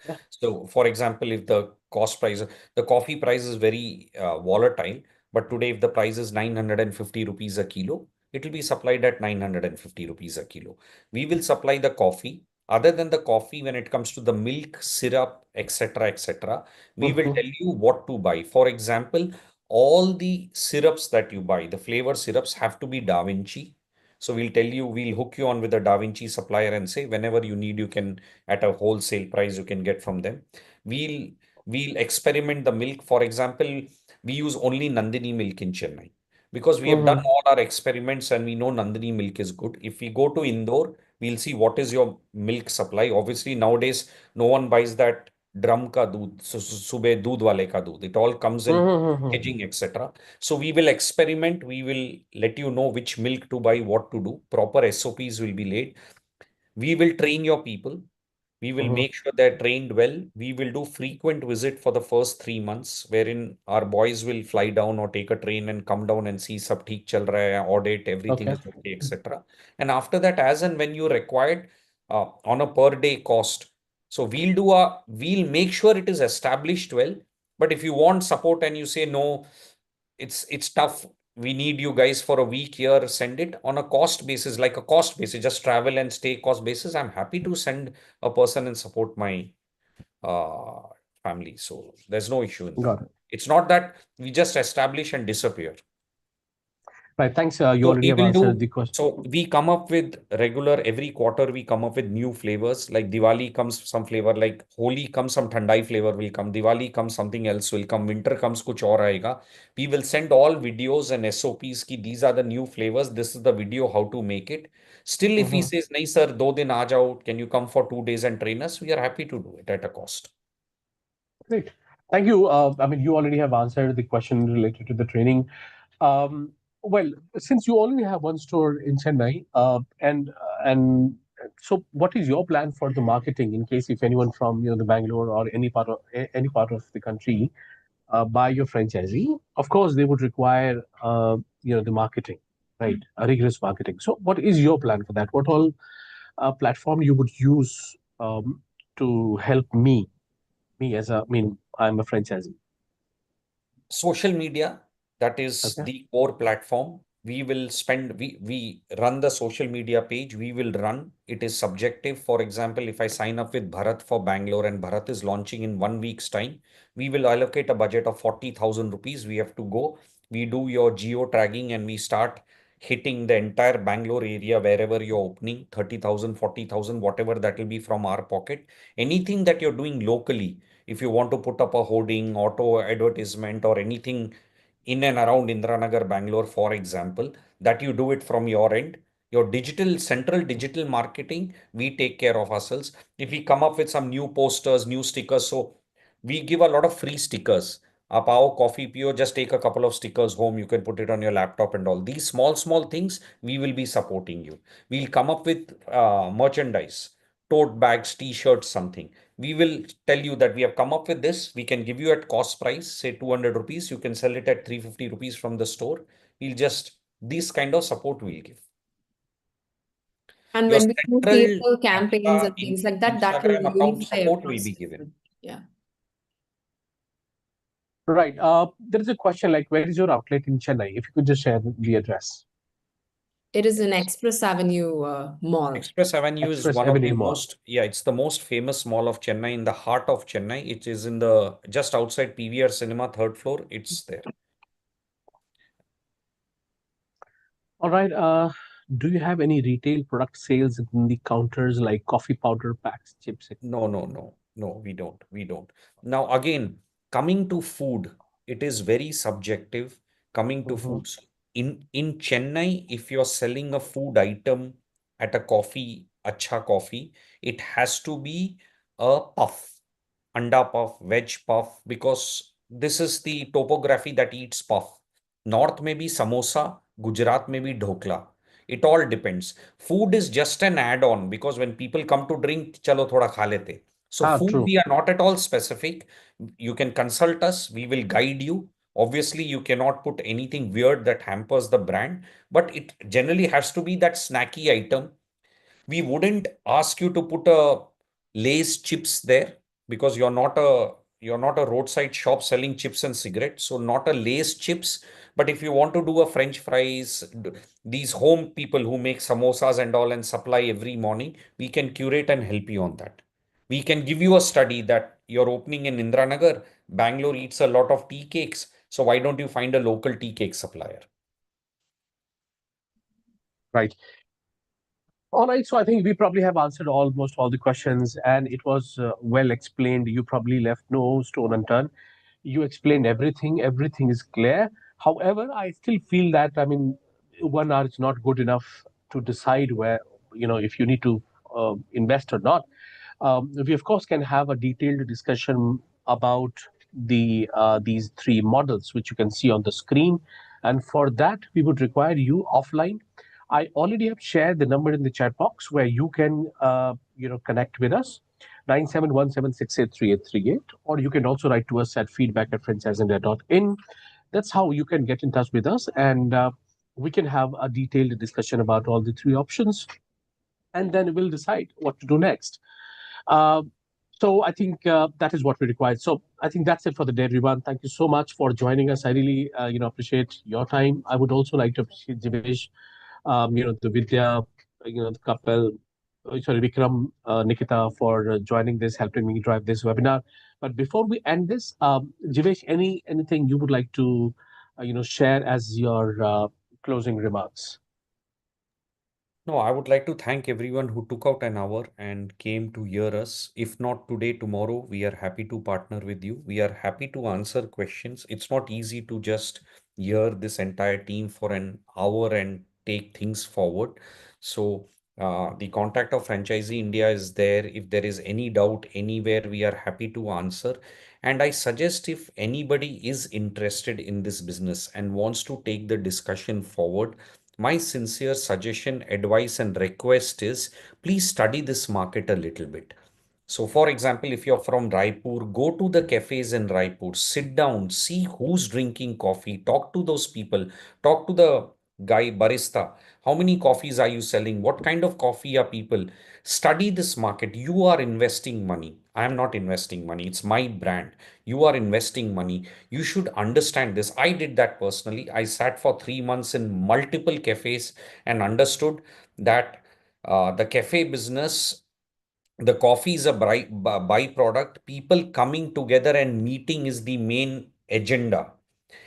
Yeah. So, for example, if the cost price, the coffee price is very volatile, but today if the price is 950 rupees a kilo, it will be supplied at 950 rupees a kilo. We will supply the coffee. Other than the coffee, when it comes to the milk, syrup, etc., etc., we will Mhm. tell you what to buy. For example, all the syrups that you buy, the flavor syrups have to be Da Vinci. So we'll tell you, we'll hook you on with a Da Vinci supplier and say, whenever you need, you can at a wholesale price you can get from them. We'll we'll experiment the milk. For example, we use only Nandini milk in Chennai because we have done Mhm. all our experiments and we know Nandini milk is good. If we go to Indore, we'll see what is your milk supply. Obviously, nowadays no one buys that drum ka doodh, sube doodh wale ka doodh. It all comes in Mhm. packaging, etc. So we will experiment. We will let you know which milk to buy, what to do. Proper SOPs will be laid. We will train your people. We will Mhm. make sure they're trained well. We will do frequent visit for the first 3 months, wherein our boys will fly down or take a train and come down and see sab theek chal raha hai, audit, everything Okay. is okay, etc. And after that, as and when you required, on a per day cost. So we'll make sure it is established well. But if you want support and you say no, it's tough. We need you guys for a week here. Send it on a cost basis, like a cost basis, just travel and stay cost basis. I'm happy to send a person and support my uh, family. So there's no issue in that. Got it. It's not that we just establish and disappear. Right. Thanks. You So already we have will answered do, the question. so we come up with regular every quarter, we come up with new flavors. Like Diwali comes some flavor, like Holi comes some Thandai flavor will come, Diwali comes something else will come, winter comes kuch aur aayega. We will send all videos and SOPs ki these are the new flavors. This is the video how to make it. Still, if he Mhm. says, nahi sir, 2 din aa jao, can you come for 2 days and train us? We are happy to do it at a cost. Great. Thank you. I mean, you already have answered the question related to the training. Um, well, since you only have one store in Chennai, and so what is your plan for the marketing in case if anyone from the Bangalore or any part of the country buy your franchisee? Of course, they would require the marketing, right? A rigorous marketing. So, what is your plan for that? What all platform you would use to help me Me as a, I mean, I'm a franchisee. Social media, that is Okay. the core platform. We will spend, we run the social media page, we will run. It is subjective. For example, if I sign up with Bharat for Bangalore and Bharat is launching in 1 week's time, we will allocate a budget of 40,000 rupees. We have to go, we do your geo tagging and we start hitting the entire Bangalore area wherever you're opening, 30,000, 40,000, whatever that will be from our pocket. Anything that you're doing locally, if you want to put up a hoarding, auto advertisement, or anything in and around Indranagar, Bangalore, for example, that you do it from your end. Your digital, central digital marketing, we take care of ourselves. If we come up with some new posters, new stickers, so we give a lot of free stickers. Up our coffee pio, just take a couple of stickers home. You can put it on your laptop and all. These small, small things, we will be supporting you. We'll come up with merchandise, tote bags, t-shirts, something. We will tell you that we have come up with this. We can give you at cost price, say 200 rupees. You can sell it at 350 rupees from the store. We'll just, this kind of support we'll give. And Your when we do central PSL campaigns Acha and things like that, that will Instagram really account fly support will across be given. different. Yeah. Right. There is a question like, where is your outlet in Chennai? If you could just share the address. It is an Express Avenue mall. Express Avenue is Express one of the Avenue Mall. most, yeah, it's the most famous mall of Chennai, in the heart of Chennai. It is in the just outside PVR Cinema, third floor. It's there. All right. Do you have any retail product sales in the counters like coffee powder packs, chips, No, etc.? no, no, no, we don't. We don't. Now, again, coming to food, it is very subjective. Coming to Mm-hmm. foods in Chennai, if you're selling a food item at a coffee, Acha coffee, it has to be a puff, anda puff, veg puff, because this is the topography that eats puff. North may be samosa, Gujarat may be dhokla. It all depends. Food is just an add-on because when people come to drink, chalo thoda kha lete. So Ah, food, true. we are not at all specific. You can consult us. We will guide you. Obviously, you cannot put anything weird that hampers the brand, but it generally has to be that snacky item. We wouldn't ask you to put a Lay's chips there because you're not a roadside shop selling chips and cigarettes, so not a Lay's chips. But if you want to do a French fries, these home people who make samosas and all and supply every morning, we can curate and help you on that. We can give you a study that you're opening in Indranagar, Bangalore eats a lot of tea cakes, so why don't you find a local tea cake supplier? Right. All right. So I think we probably have answered almost all the questions, and it was well explained. You probably left no stone unturned. You explained everything. Everything is clear. However, I still feel that, I mean, 1 hour is not good enough to decide where, if you need to invest or not. We of course can have a detailed discussion about these three models which you can see on the screen, and for that we would require you offline. I already have shared the number in the chat box where you can connect with us, 9717683838, or you can also write to us at feedback@franchisindia.in. That's how you can get in touch with us, and we can have a detailed discussion about all the three options, and then we'll decide what to do next. uh, so I think that is what we require. So I think that's it for the day, everyone. Thank you so much for joining us. I really, appreciate your time. I would also like to appreciate Jivesh, the Vidya, the couple, sorry, Vikram, Nikita for joining this, helping me drive this webinar. But before we end this, Jivesh, anything you would like to, share as your closing remarks? No, I would like to thank everyone who took out an hour and came to hear us. If not today, tomorrow, we are happy to partner with you. We are happy to answer questions. It's not easy to just hear this entire team for an hour and take things forward. So, the contact of Franchisee India is there. If there is any doubt anywhere, we are happy to answer. And I suggest if anybody is interested in this business and wants to take the discussion forward, my sincere suggestion, advice, and request is please study this market a little bit. So, for example, if you're from Raipur, go to the cafes in Raipur, sit down, see who's drinking coffee, talk to those people, talk to the guy barista. How many coffees are you selling? What kind of coffee are people? Study this market. You are investing money. I am not investing money. It's my brand. You are investing money. You should understand this. I did that personally. I sat for 3 months in multiple cafes and understood that the cafe business, the coffee is a byproduct. People coming together and meeting is the main agenda.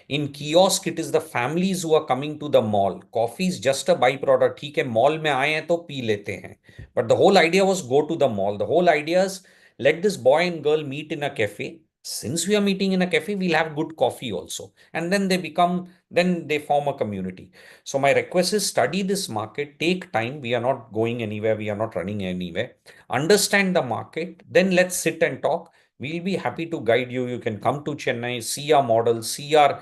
In kiosk, it is the families who are coming to the mall. Coffee is just a byproduct. ठीक है, mall में आए हैं तो P लेते हैं. But the whole idea was go to the mall. The whole idea is let this boy and girl meet in a cafe. Since we are meeting in a cafe, we'll have good coffee also. And then they form a community. So my request is study this market, take time. We are not going anywhere. We are not running anywhere. Understand the market. Then let's sit and talk. We'll be happy to guide you. You can come to Chennai, see our model, see our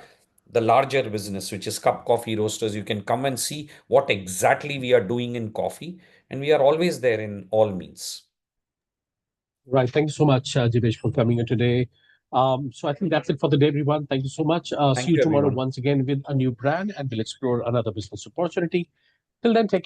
the larger business, which is cup coffee roasters. You can come and see what exactly we are doing in coffee, and we are always there in all means. Right. Thank you so much, Jivesh, for coming in today. So I think that's it for the day, everyone. Thank you so much. See Thank you you, tomorrow everyone. once again with a new brand, and we'll explore another business opportunity. Till then, take care.